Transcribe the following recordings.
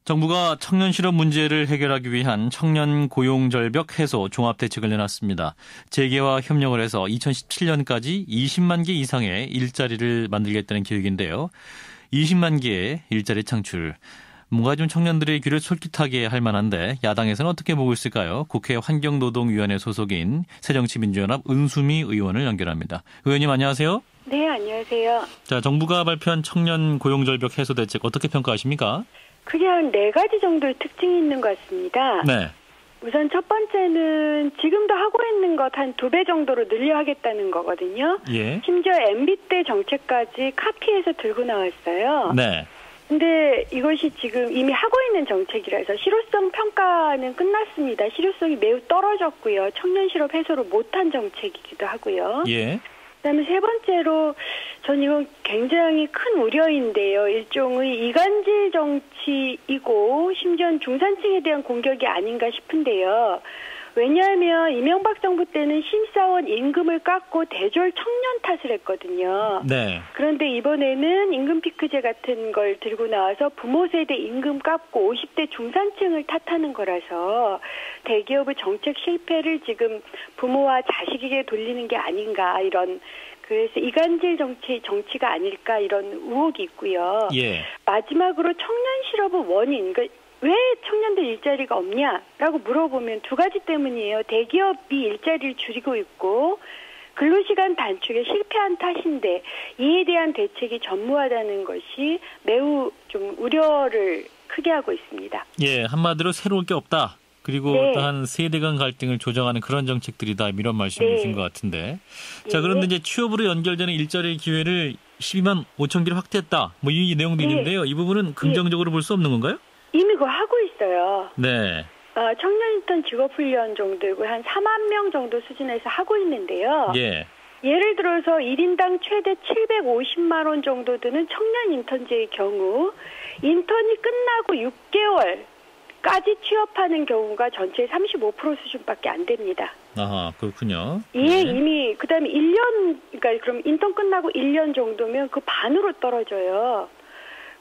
정부가 청년 실업 문제를 해결하기 위한 청년 고용 절벽 해소 종합 대책을 내놨습니다. 재계와 협력을 해서 2017년까지 20만 개 이상의 일자리를 만들겠다는 계획인데요. 20만 개의 일자리 창출. 뭔가 좀 청년들의 귀를 솔깃하게 할 만한데 야당에서는 어떻게 보고 있을까요? 국회 환경노동위원회 소속인 새정치민주연합 은수미 의원을 연결합니다. 의원님 안녕하세요. 네, 안녕하세요. 자, 정부가 발표한 청년 고용 절벽 해소 대책 어떻게 평가하십니까? 크게 한 4가지 정도의 특징이 있는 것 같습니다. 네. 우선 첫 번째는 지금도 하고 있는 것 한 2배 정도로 늘려 하겠다는 거거든요. 예. 심지어 MB 때 정책까지 카피해서 들고 나왔어요. 네. 근데 이것이 지금 이미 하고 있는 정책이라서 실효성 평가는 끝났습니다. 실효성이 매우 떨어졌고요. 청년 실업 해소를 못한 정책이기도 하고요. 예. 그다음에 세 번째로 전 이건 굉장히 큰 우려인데요. 일종의 이간질 정치이고 심지어는 중산층에 대한 공격이 아닌가 싶은데요. 왜냐하면 이명박 정부 때는 신입사원 임금을 깎고 대졸 청년 탓을 했거든요. 네. 그런데 이번에는 임금 피크제 같은 걸 들고 나와서 부모 세대 임금 깎고 50대 중산층을 탓하는 거라서 대기업의 정책 실패를 지금 부모와 자식에게 돌리는 게 아닌가 이런 그래서 이간질 정치가 아닐까 이런 의혹이 있고요. 예. 마지막으로 청년 실업의 원인, 그러니까 왜 청년들 일자리가 없냐라고 물어보면 2가지 때문이에요. 대기업이 일자리를 줄이고 있고 근로시간 단축에 실패한 탓인데 이에 대한 대책이 전무하다는 것이 매우 좀 우려를 크게 하고 있습니다. 예, 한마디로 새로울 게 없다. 그리고 네. 또한 세대 간 갈등을 조정하는 그런 정책들이다. 이런 말씀이신 네. 것 같은데. 예. 자, 그런데 이제 취업으로 연결되는 일자리 기회를 12만 5천 개를 확대했다. 뭐 이 내용도 네. 있는데요. 이 부분은 긍정적으로 볼 수 없는 건가요? 이미 그거 하고 있어요. 네. 청년 인턴 직업훈련 정도고 한 4만 명 정도 수준에서 하고 있는데요. 예. 예를 들어서 1인당 최대 750만 원 정도 드는 청년 인턴제의 경우 인턴이 끝나고 6개월까지 취업하는 경우가 전체의 35% 수준밖에 안 됩니다. 아하, 그렇군요. 예, 네. 이미 그다음에 1년 그러니까 그럼 인턴 끝나고 1년 정도면 그 반으로 떨어져요.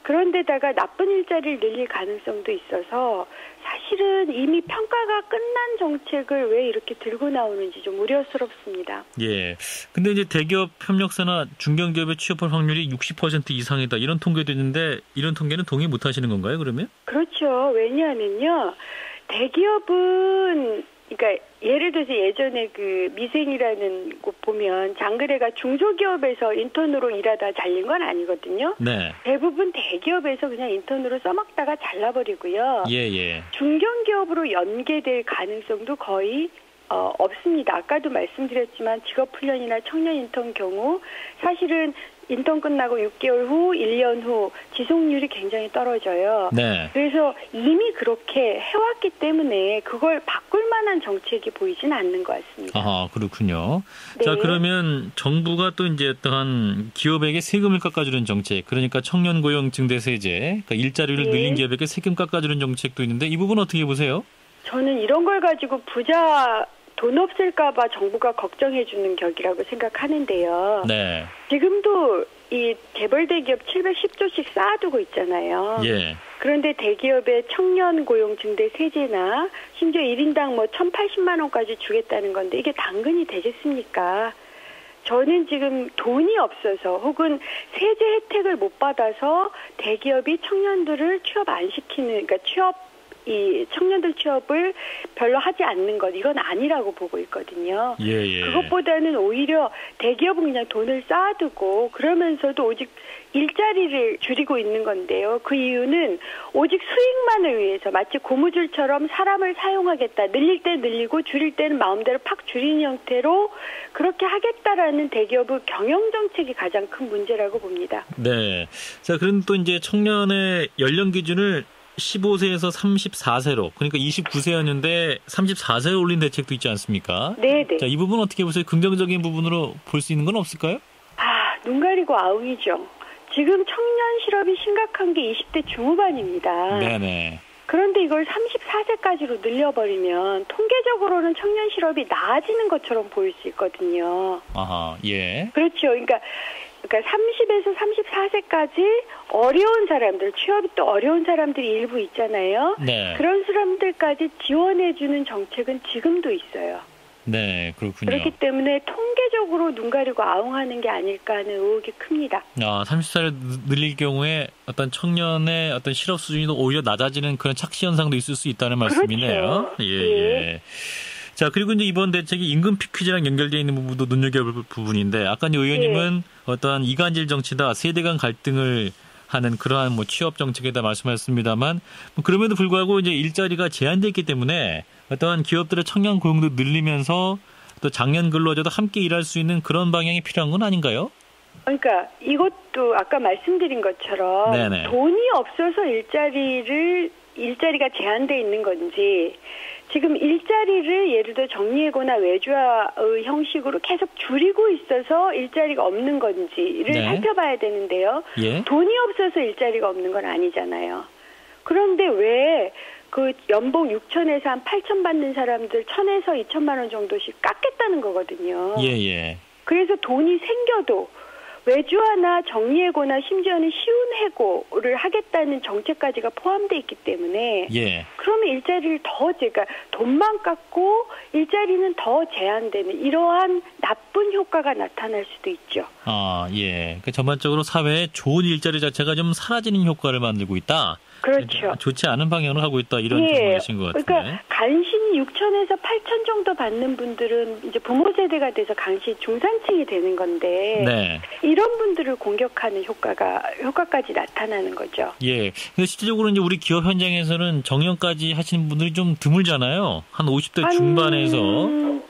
그런데다가 나쁜 일자리를 늘릴 가능성도 있어서 사실은 이미 평가가 끝난 정책을 왜 이렇게 들고 나오는지 좀 우려스럽습니다. 예. 근데 이제 대기업 협력사나 중견기업의 취업할 확률이 60% 이상이다. 이런 통계도 있는데 이런 통계는 동의 못 하시는 건가요, 그러면? 그렇죠. 왜냐하면요. 대기업은 그러니까 예를 들어서 예전에 그 미생이라는 곳 보면 장그래가 중소기업에서 인턴으로 일하다 잘린 건 아니거든요. 네. 대부분 대기업에서 그냥 인턴으로 써먹다가 잘라버리고요. 예. 중견기업으로 연계될 가능성도 거의 없습니다. 아까도 말씀드렸지만 직업훈련이나 청년 인턴 경우 사실은 인턴 끝나고 6개월 후, 1년 후 지속률이 굉장히 떨어져요. 네. 그래서 이미 그렇게 해왔기 때문에 그걸 바꿀 만한 정책이 보이진 않는 것 같습니다. 아하, 그렇군요. 네. 자, 그러면 정부가 또 이제 어떠한 기업에게 세금을 깎아주는 정책, 그러니까 청년 고용 증대 세제, 그러니까 일자리를 네. 늘린 기업에게 세금 깎아주는 정책도 있는데 이 부분 어떻게 보세요? 저는 이런 걸 가지고 부자 돈 없을까 봐 정부가 걱정해 주는 격이라고 생각하는데요. 네. 지금도 이 재벌 대기업 710조씩 쌓아두고 있잖아요. 예. 그런데 대기업의 청년 고용 증대 세제나 심지어 1인당 뭐 1,080만 원까지 주겠다는 건데 이게 당근이 되겠습니까? 저는 지금 돈이 없어서 혹은 세제 혜택을 못 받아서 대기업이 청년들을 취업 안 시키는 그러니까 이 청년들 취업을 별로 하지 않는 것 이건 아니라고 보고 있거든요. 예. 그것보다는 오히려 대기업은 그냥 돈을 쌓아두고 그러면서도 오직 일자리를 줄이고 있는 건데요. 그 이유는 오직 수익만을 위해서 마치 고무줄처럼 사람을 사용하겠다. 늘릴 때 늘리고 줄일 때는 마음대로 팍 줄이는 형태로 그렇게 하겠다라는 대기업의 경영 정책이 가장 큰 문제라고 봅니다. 네. 자, 그럼 또 이제 청년의 연령 기준을 15세에서 34세로 그러니까 29세였는데 34세에 올린 대책도 있지 않습니까? 네. 자, 이 부분 어떻게 보세요? 긍정적인 부분으로 볼 수 있는 건 없을까요? 눈 가리고 아웅이죠. 지금 청년 실업이 심각한 게 20대 중후반입니다. 네네. 그런데 이걸 34세까지로 늘려버리면 통계적으로는 청년 실업이 나아지는 것처럼 보일 수 있거든요. 아하, 예. 그렇죠. 그러니까 그러니까 30에서 34세까지 어려운 사람들, 취업이 또 어려운 사람들이 일부 있잖아요. 네. 그런 사람들까지 지원해주는 정책은 지금도 있어요. 네, 그렇군요. 그렇기 때문에 통계적으로 눈 가리고 아웅하는 게 아닐까 하는 의혹이 큽니다. 30살을 늘릴 경우에 어떤 청년의 어떤 실업 수준이 오히려 낮아지는 그런 착시 현상도 있을 수 있다는 말씀이네요. 그렇죠. 예. 자, 그리고 이제 이번 대책이 임금 피크제랑 연결되어 있는 부분도 눈여겨볼 부분인데, 아까 이제 의원님은 어떠한 이간질 정치다, 세대 간 갈등을 하는 그러한 취업 정책에다 말씀하셨습니다만, 그럼에도 불구하고 이제 일자리가 제한되어 있기 때문에 어떠한 기업들의 청년 고용도 늘리면서 또 장년 근로자도 함께 일할 수 있는 그런 방향이 필요한 건 아닌가요? 그러니까 이것도 아까 말씀드린 것처럼 네네. 돈이 없어서 일자리가 제한되어 있는 건지, 지금 일자리를 예를 들어 정리해고나 외주화의 형식으로 계속 줄이고 있어서 일자리가 없는 건지를 네. 살펴봐야 되는데요. 예. 돈이 없어서 일자리가 없는 건 아니잖아요. 그런데 왜 그 연봉 6천에서 한 8천 받는 사람들 1,000에서 2천만 원 정도씩 깎겠다는 거거든요. 예. 그래서 돈이 생겨도 외주화나 정리해고나 심지어는 쉬운 해고를 하겠다는 정책까지가 포함되어 있기 때문에 예. 그러면 일자리를 그러니까 돈만 깎고 일자리는 더 제한되는 이러한 나쁜 효과가 나타날 수도 있죠. 예. 그러니까 전반적으로 사회에 좋은 일자리 자체가 좀 사라지는 효과를 만들고 있다. 그렇죠. 좋지 않은 방향으로 하고 있다. 이런 질문이신 것 같은데. 그러니까 간신히 6천에서 8천 정도 받는 분들은 이제 부모 세대가 돼서 간신히 중산층이 되는 건데 네. 이런 분들을 공격하는 효과까지 나타나는 거죠. 예. 근데 실질적으로 이제 우리 기업 현장에서는 정년까지 하시는 분들이 좀 드물잖아요. 한 50대 중반에서 7%.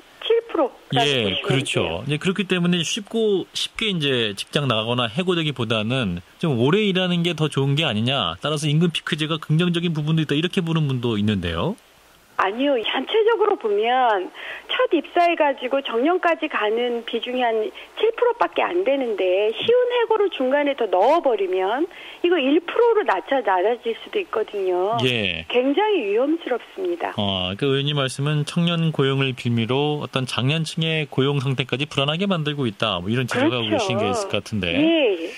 예, 그렇죠. 이제 그렇기 때문에 쉽게 이제 직장 나가거나 해고되기보다는 좀 오래 일하는 게 더 좋은 게 아니냐. 따라서 임금 피크제가 긍정적인 부분도 있다. 이렇게 보는 분도 있는데요. 아니요. 전체적으로 보면 첫 입사해가지고 정년까지 가는 비중이 한 7%밖에 안 되는데 쉬운 해고를 중간에 더 넣어버리면 이거 1%로 낮아질 수도 있거든요. 예. 굉장히 위험스럽습니다. 그러니까 의원님 말씀은 청년 고용을 빌미로 어떤 장년층의 고용 상태까지 불안하게 만들고 있다. 이런 지적을 하고 계신 게 있을 것 같은데. 예.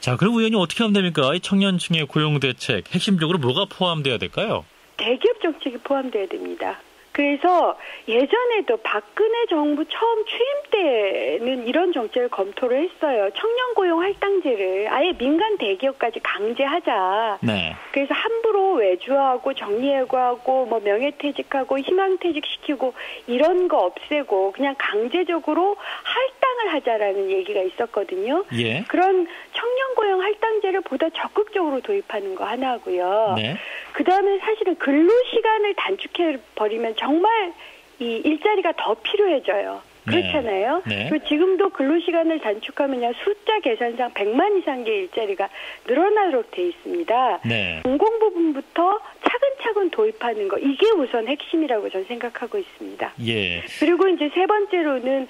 자, 그럼 의원님 어떻게 하면 됩니까? 이 청년층의 고용 대책 핵심적으로 뭐가 포함돼야 될까요? 대기업 정책이 포함돼야 됩니다. 그래서 예전에도 박근혜 정부 처음 취임 때는 이런 정책을 검토를 했어요. 청년 고용 할당제를 아예 민간 대기업까지 강제하자. 네. 그래서 함부로 외주하고 정리해고하고 명예퇴직하고 희망퇴직시키고 이런 거 없애고 그냥 강제적으로 할당을 하자라는 얘기가 있었거든요. 예. 그런 청년 고용 할당제를 보다 적극적으로 도입하는 거 하나고요. 네. 그다음에 사실은 근로시간을 단축해버리면 정말 이 일자리가 더 필요해져요. 그렇잖아요. 네. 그리고 지금도 근로시간을 단축하면 숫자 계산상 100만 이상의 일자리가 늘어나도록 돼 있습니다. 네. 공공 부분부터 차근차근 도입하는 거 이게 우선 핵심이라고 저는 생각하고 있습니다. 예. 그리고 이제 세 번째로는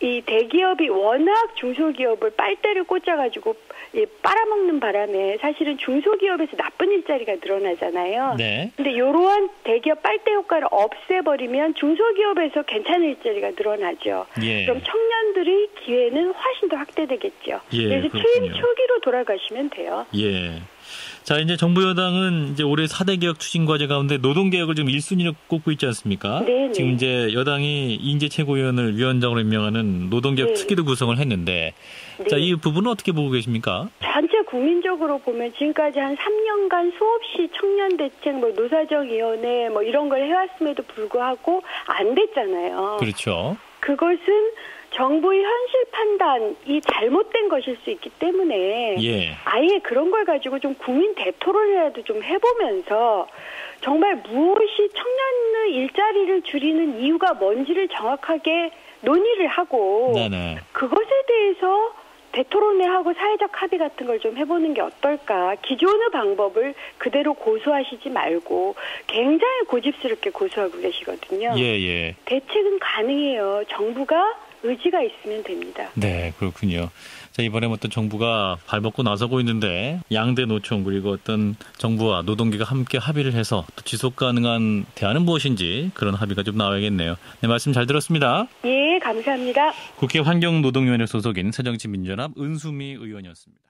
이 대기업이 워낙 중소기업을 빨대를 꽂아가지고 빨아먹는 바람에 사실은 중소기업에서 나쁜 일자리가 늘어나잖아요. 네. 근데 이러한 대기업 빨대 효과를 없애버리면 중소기업에서 괜찮은 일자리가 늘어나죠. 예. 그럼 청년들의 기회는 훨씬 더 확대되겠죠. 예, 그래서 그렇군요. 취임 초기로 돌아가시면 돼요. 예. 자, 이제 정부 여당은 이제 올해 4대 개혁 추진 과제 가운데 노동개혁을 지금 1순위로 꼽고 있지 않습니까? 네네. 지금 이제 여당이 이인재 최고위원을 위원장으로 임명하는 노동개혁 네. 특위도 구성을 했는데, 네. 자, 이 부분은 어떻게 보고 계십니까? 전체 국민적으로 보면 지금까지 한 3년간 수없이 청년대책, 노사정위원회 이런 걸 해왔음에도 불구하고 안 됐잖아요. 그렇죠. 그것은 정부의 현실 판단이 잘못된 것일 수 있기 때문에 예. 아예 그런 걸 가지고 좀 국민 대토론이라도 좀 해보면서 정말 무엇이 청년의 일자리를 줄이는 이유가 뭔지를 정확하게 논의를 하고 네네. 그것에 대해서 대토론회하고 사회적 합의 같은 걸 좀 해보는 게 어떨까. 기존의 방법을 그대로 고수하시지 말고 굉장히 고집스럽게 고수하고 계시거든요. 예. 대책은 가능해요. 정부가 의지가 있으면 됩니다. 네, 그렇군요. 자, 이번에 어떤 정부가 발벗고 나서고 있는데 양대 노총 그리고 어떤 정부와 노동계가 함께 합의를 해서 또 지속 가능한 대안은 무엇인지 그런 합의가 좀 나와야겠네요. 네, 말씀 잘 들었습니다. 예, 감사합니다. 국회 환경노동위원회 소속인 새정치민주연합 은수미 의원이었습니다.